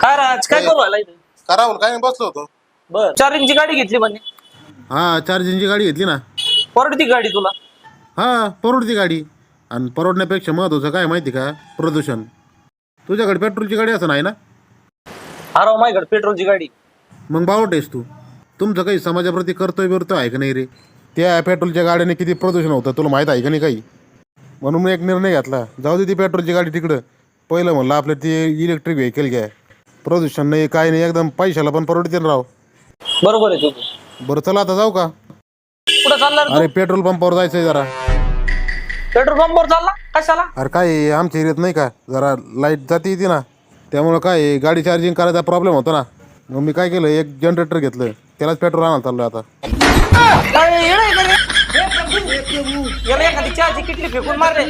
काय राज काय करू आला इथे? करावं काय नाही बसलो होतो. बर 4 इंची गाडी घेतली म्हणे. हा 4 इंची गाडी घेतली ना. परवडती गाडी तुला? हा परवडती गाडी. आणि परवडण्यापेक्षा महत्वाचं काय माहिती का, प्रदूषण. तुझ्याकडे पेट्रोलची गाडी असं नाही ना? अरे माझ्याकडे पेट्रोलची गाडी. मग बावट आहेस तू. तुमचं काही समाजाप्रती कर्तव्य आहे का नाही रे? त्या पेट्रोलच्या गाड्याने किती प्रदूषण होतं तुला माहीत आहे का नाही काही? म्हणून मी एक निर्णय घेतला, जाऊ दे ती पेट्रोलची गाडी तिकडं. पहिलं म्हणलं आपलं ते इलेक्ट्रिक व्हेकल घ्या. प्रदूषण नाही काय नाही, एकदम पैशाला पण परवडते ना राव. बरोबर आहे तुझं. बरं चला आता जाऊ का? कुठं चालला रे अरे पेट्रोल पंपावर जायचंय जरा. तू? पेट्रोल पंपवर चालला कशाला? अरे काय आहे, आमच्या एरियात नाही का जरा लाईट जाती येते ना, त्यामुळं काय आहे, गाडी चार्जिंग करायचा प्रॉब्लेम होतो ना. मग मी काय केलं, एक जनरेटर घेतलं, त्यालाच पेट्रोल आणायला चाललोय आता. काय येडं आहे का रे? याला एखादी चहाची किटली फेकून मार रे.